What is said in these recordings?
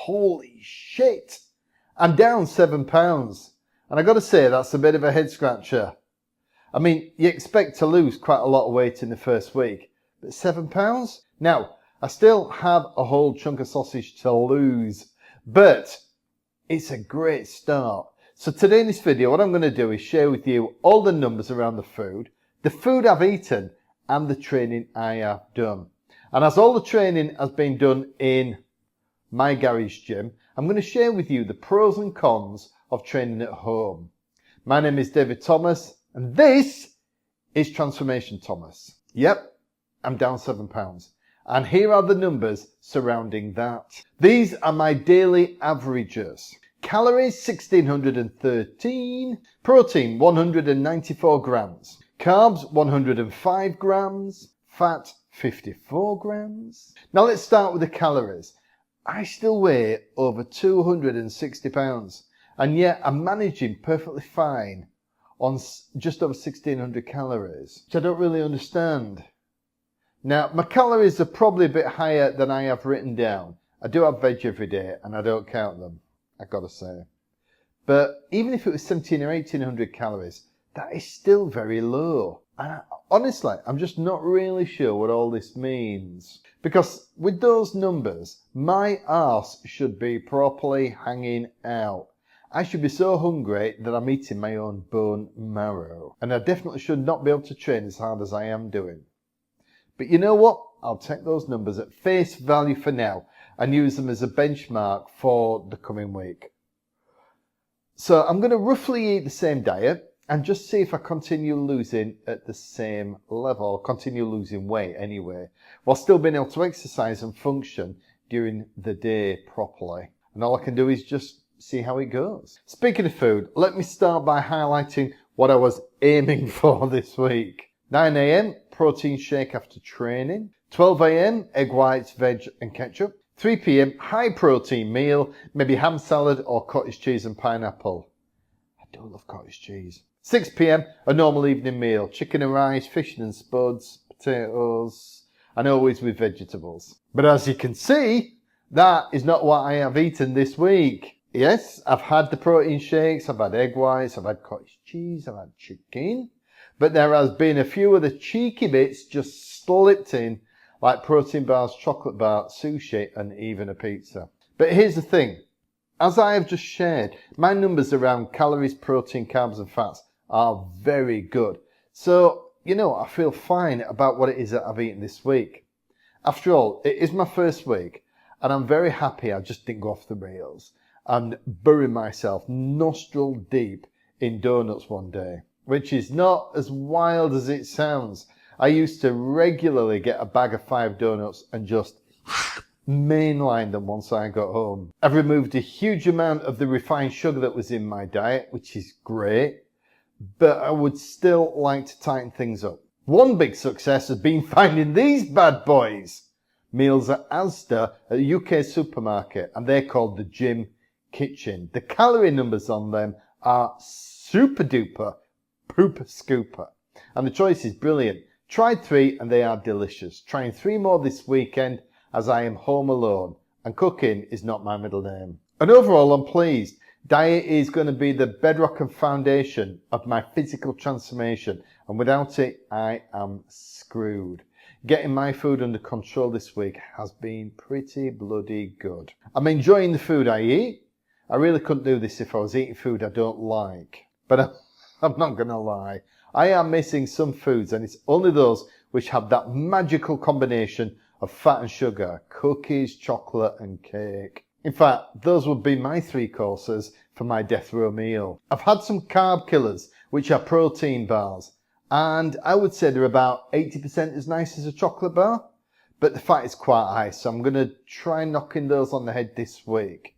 Holy shit! I'm down 7 pounds. And I got to say, that's a bit of a head scratcher. I mean, you expect to lose quite a lot of weight in the first week, but 7 pounds? Now, I still have a whole chunk of sausage to lose, but it's a great start. So today in this video, what I'm going to do is share with you all the numbers around the food I've eaten, and the training I have done. And as all the training has been done in my garage gym, I'm going to share with you the pros and cons of training at home. My name is David Thomas, and this is Transformation Thomas. Yep, I'm down 7 pounds. And here are the numbers surrounding that. These are my daily averages. Calories 1613, protein 194 grams, carbs 105 grams, fat 54 grams. Now let's start with the calories. I still weigh over 260 pounds, and yet I'm managing perfectly fine on just over 1600 calories, which I don't really understand. Now, my calories are probably a bit higher than I have written down. I do have veg every day, and I don't count them, I've got to say. But even if it was 17 or 1800 calories, that is still very low. And honestly, I'm just not really sure what all this means. Because with those numbers, my arse should be properly hanging out. I should be so hungry that I'm eating my own bone marrow. And I definitely should not be able to train as hard as I am doing. But you know what? I'll take those numbers at face value for now and use them as a benchmark for the coming week. So I'm going to roughly eat the same diet and just see if I continue losing at the same level, continue losing weight anyway, while still being able to exercise and function during the day properly. And all I can do is just see how it goes. Speaking of food, let me start by highlighting what I was aiming for this week. 9 a.m, protein shake after training. 12 a.m, egg whites, veg and ketchup. 3 p.m, high protein meal, maybe ham salad or cottage cheese and pineapple. I do love cottage cheese. 6 p.m, a normal evening meal, chicken and rice, fish and spuds, potatoes, and always with vegetables. But as you can see, that is not what I have eaten this week. Yes, I've had the protein shakes, I've had egg whites, I've had cottage cheese, I've had chicken, but there has been a few of the cheeky bits just slipped in, like protein bars, chocolate bar, sushi, and even a pizza. But here's the thing. As I have just shared, my numbers around calories, protein, carbs and fats are very good. So, I feel fine about what it is that I've eaten this week. After all, it is my first week, and I'm very happy I just didn't go off the rails and bury myself nostril deep in donuts one day, which is not as wild as it sounds. I used to regularly get a bag of 5 donuts and just mainline them once I got home. I've removed a huge amount of the refined sugar that was in my diet, which is great, but I would still like to tighten things up. One big success has been finding these bad boys. Meals at Asda at the UK supermarket, and they're called the Gym Kitchen. The calorie numbers on them are super duper, pooper scooper. And the choice is brilliant. Tried 3 and they are delicious. Trying 3 more this weekend as I am home alone and cooking is not my middle name. And overall I'm pleased. Diet is going to be the bedrock and foundation of my physical transformation, and without it I am screwed. Getting my food under control this week has been pretty bloody good. I'm enjoying the food I eat. I really couldn't do this if I was eating food I don't like. But I'm not going to lie. I am missing some foods, and it's only those which have that magical combination of fat and sugar, cookies, chocolate and cake. In fact, those would be my 3 courses for my death row meal. I've had some carb killers, which are protein bars, and I would say they're about 80% as nice as a chocolate bar, but the fat is quite high, so I'm going to try knocking those on the head this week.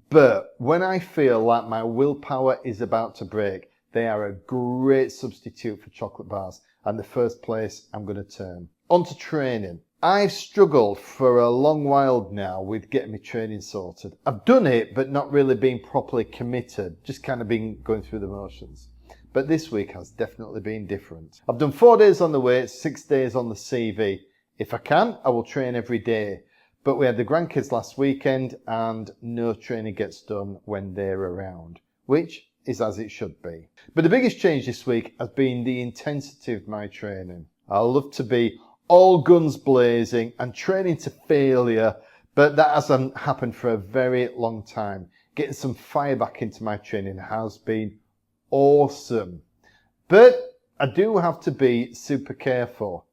But when I feel like my willpower is about to break, they are a great substitute for chocolate bars, and the first place I'm going to turn. On to training. I've struggled for a long while now with getting my training sorted. I've done it, but not really been properly committed, just kind of been going through the motions. But this week has definitely been different. I've done 4 days on the weights, 6 days on the CV. If I can, I will train every day. But we had the grandkids last weekend and no training gets done when they're around, which is as it should be. But the biggest change this week has been the intensity of my training. I love to be all guns blazing and training to failure, but that hasn't happened for a very long time. Getting some fire back into my training has been awesome. But I do have to be super careful.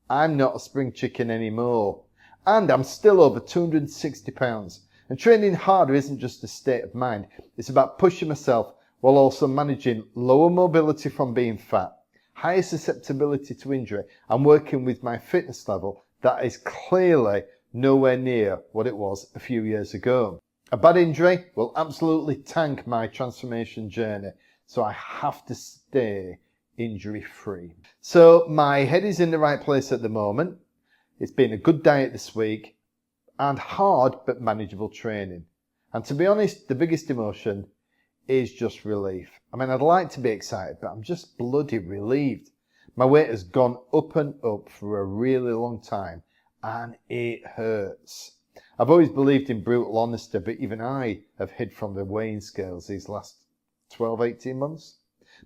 I'm not a spring chicken anymore. And I'm still over 260 pounds. And training harder isn't just a state of mind. It's about pushing myself while also managing lower mobility from being fat, higher susceptibility to injury, and working with my fitness level that is clearly nowhere near what it was a few years ago. A bad injury will absolutely tank my transformation journey, so I have to stay injury-free. So my head is in the right place at the moment. It's been a good diet this week and hard but manageable training. And to be honest, the biggest emotion is just relief. I mean, I'd like to be excited, but I'm just bloody relieved. My weight has gone up and up for a really long time and it hurts. I've always believed in brutal honesty, but even I have hid from the weighing scales these last 12, 18 months.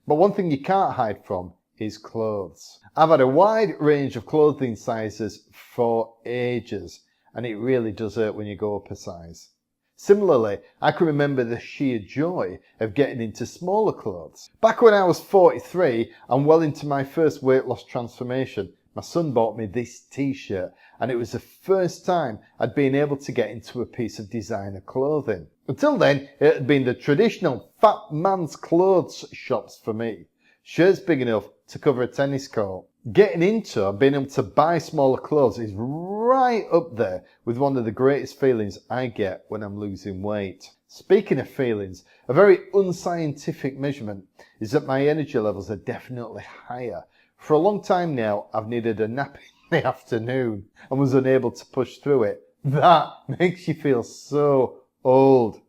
But one thing you can't hide from is clothes. I've had a wide range of clothing sizes for ages, and it really does hurt when you go up a size. Similarly, I can remember the sheer joy of getting into smaller clothes. Back when I was 43 and well into my first weight loss transformation, my son bought me this t-shirt, and it was the first time I'd been able to get into a piece of designer clothing. Until then, it had been the traditional fat man's clothes shops for me. Shirts big enough to cover a tennis court. Getting into and being able to buy smaller clothes is right up there with one of the greatest feelings I get when I'm losing weight. Speaking of feelings, a very unscientific measurement is that my energy levels are definitely higher. For a long time now, I've needed a nap in the afternoon and was unable to push through it. That makes you feel so old.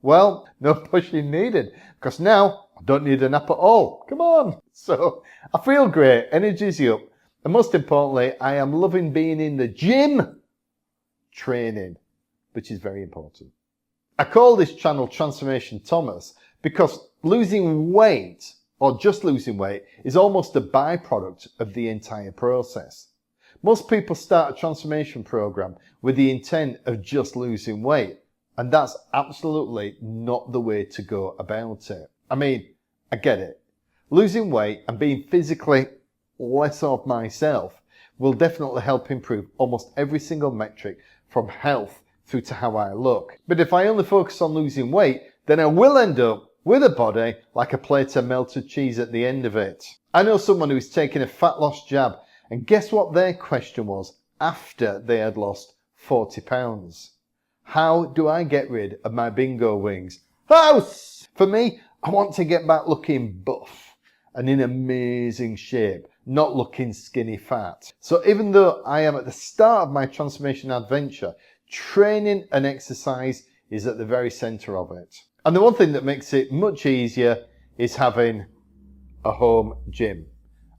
Well, no pushing needed, because now I don't need a nap at all. Come on. So I feel great, energy's up, and most importantly, I am loving being in the gym training, which is very important. I call this channel Transformation Thomas because losing weight, or just losing weight, is almost a byproduct of the entire process. Most people start a transformation program with the intent of just losing weight, and that's absolutely not the way to go about it. I mean, I get it. Losing weight and being physically less of myself will definitely help improve almost every single metric from health through to how I look. But if I only focus on losing weight, then I will end up with a body like a plate of melted cheese at the end of it. I know someone who's taken a fat loss jab, and guess what their question was after they had lost 40 pounds? How do I get rid of my bingo wings? House! For me, I want to get back looking buff and in amazing shape, not looking skinny fat. So even though I am at the start of my transformation adventure, training and exercise is at the very center of it. And the one thing that makes it much easier is having a home gym.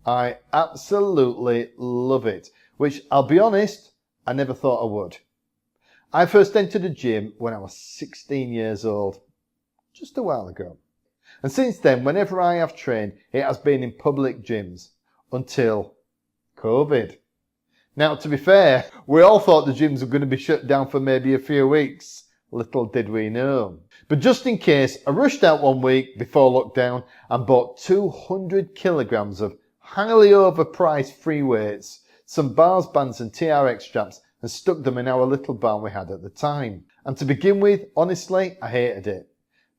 I absolutely love it, which I'll be honest, I never thought I would. I first entered a gym when I was 16 years old, just a while ago. And since then, whenever I have trained, it has been in public gyms until COVID. Now, to be fair, we all thought the gyms were going to be shut down for maybe a few weeks. Little did we know. But just in case, I rushed out one week before lockdown and bought 200 kilograms of highly overpriced free weights, some bars, bands and TRX straps, and stuck them in our little barn we had at the time. And to begin with, honestly, I hated it.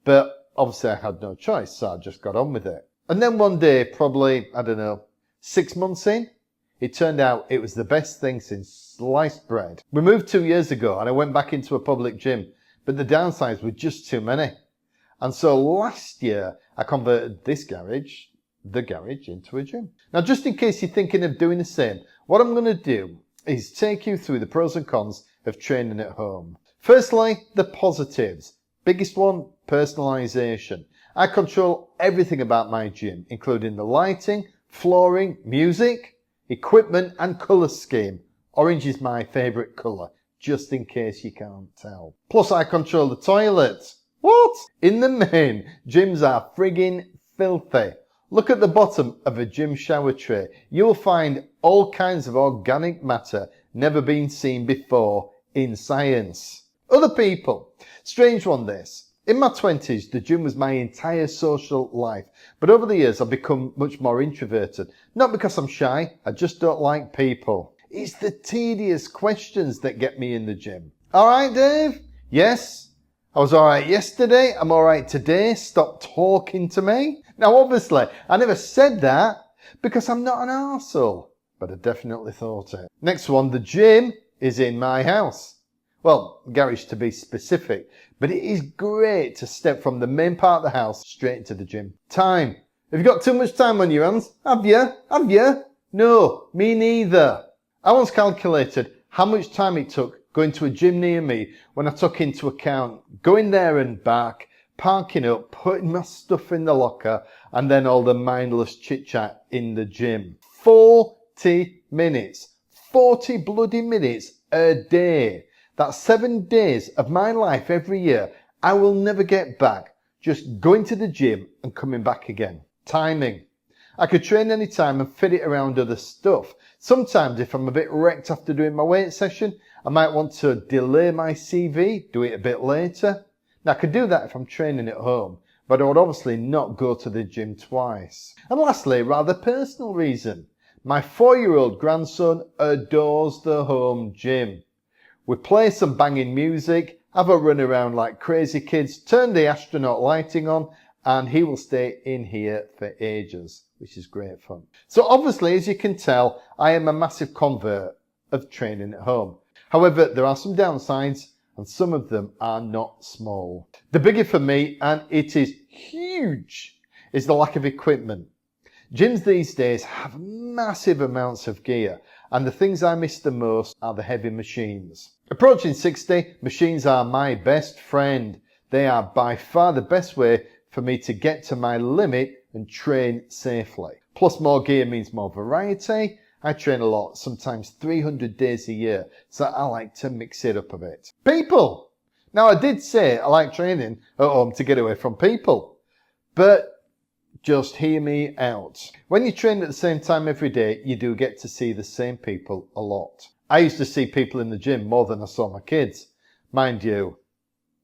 But obviously I had no choice, so I just got on with it. And then one day, probably, 6 months in, it turned out it was the best thing since sliced bread. We moved 2 years ago and I went back into a public gym, but the downsides were just too many. And so last year, I converted the garage, into a gym. Now, just in case you're thinking of doing the same, what I'm going to do is take you through the pros and cons of training at home. Firstly, the positives. Biggest one, personalization. I control everything about my gym, including the lighting, flooring, music, equipment and colour scheme. Orange is my favourite colour. just in case you can't tell. Plus I control the toilet. What? In the main, gyms are friggin' filthy. Look at the bottom of a gym shower tray. You will find all kinds of organic matter never been seen before in science. Other people. Strange one this. In my 20s, the gym was my entire social life. But over the years, I've become much more introverted. Not because I'm shy, I just don't like people. It's the tedious questions that get me in the gym. All right, Dave? Yes. I was all right yesterday. I'm all right today. Stop talking to me. Now, obviously, I never said that because I'm not an arsehole. But I definitely thought it. Next one, the gym is in my house. Well, garage to be specific, but it is great to step from the main part of the house straight into the gym. Time. Have you got too much time on your hands? Have you? Have you? No, me neither. I once calculated how much time it took going to a gym near me when I took into account going there and back, parking up, putting my stuff in the locker, and then all the mindless chit-chat in the gym. 40 minutes. 40 bloody minutes a day. That's 7 days of my life every year I will never get back, just going to the gym and coming back again. Timing. I could train any time and fit it around other stuff. Sometimes if I'm a bit wrecked after doing my weight session, I might want to delay my CV, do it a bit later. Now I could do that if I'm training at home, but I would obviously not go to the gym twice. And lastly, rather personal reason. My 4-year-old grandson adores the home gym. We play some banging music, have a run around like crazy kids, turn the astronaut lighting on, and he will stay in here for ages, which is great fun. So obviously, as you can tell, I am a massive convert of training at home. However, there are some downsides, and some of them are not small. The biggie for me, and it is huge, is the lack of equipment. Gyms these days have massive amounts of gear, and the things I miss the most are the heavy machines. Approaching 60, machines are my best friend. They are by far the best way for me to get to my limit and train safely. Plus more gear means more variety. I train a lot, sometimes 300 days a year, so I like to mix it up a bit. People! Now I did say I like training at home to get away from people, but just hear me out. When you train at the same time every day, you do get to see the same people a lot. I used to see people in the gym more than I saw my kids. Mind you,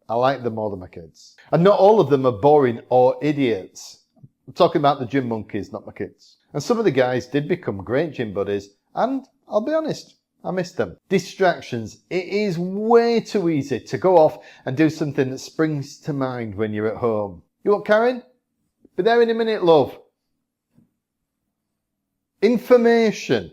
I like them more than my kids. And not all of them are boring or idiots. I'm talking about the gym monkeys, not my kids. And some of the guys did become great gym buddies, and I'll be honest, I miss them. Distractions. It is way too easy to go off and do something that springs to mind when you're at home. You what, Karen? Be there in a minute, love. Information.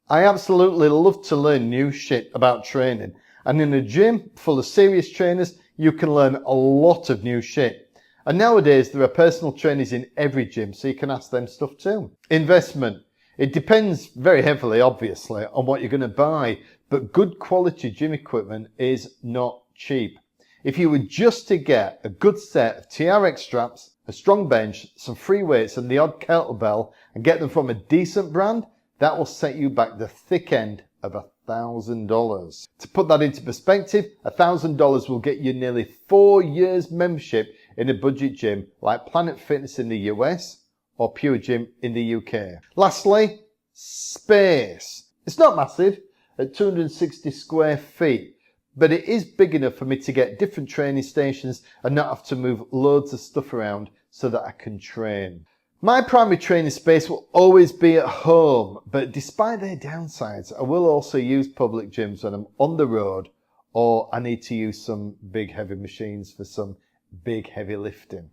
I absolutely love to learn new shit about training. And in a gym full of serious trainers, you can learn a lot of new shit. And nowadays, there are personal trainers in every gym, so you can ask them stuff too. Investment. It depends very heavily, obviously, on what you're going to buy. But good quality gym equipment is not cheap. If you were just to get a good set of TRX straps, a strong bench, some free weights and the odd kettlebell and get them from a decent brand, that will set you back the thick end of $1,000. To put that into perspective, $1,000 will get you nearly 4 years membership in a budget gym like Planet Fitness in the US or Pure Gym in the UK. Lastly, space. It's not massive at 260 square feet, but it is big enough for me to get different training stations and not have to move loads of stuff around so that I can train. My primary training space will always be at home, but despite their downsides, I will also use public gyms when I'm on the road or I need to use some big heavy machines for some big heavy lifting.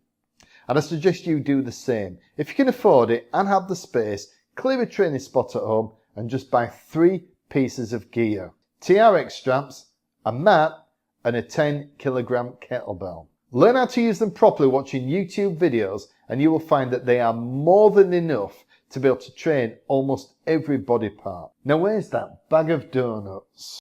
And I suggest you do the same. If you can afford it and have the space, clear a training spot at home and just buy 3 pieces of gear. TRX straps, a mat and a 10-kilogram kettlebell. Learn how to use them properly watching YouTube videos and you will find that they are more than enough to be able to train almost every body part. Now where's that bag of donuts?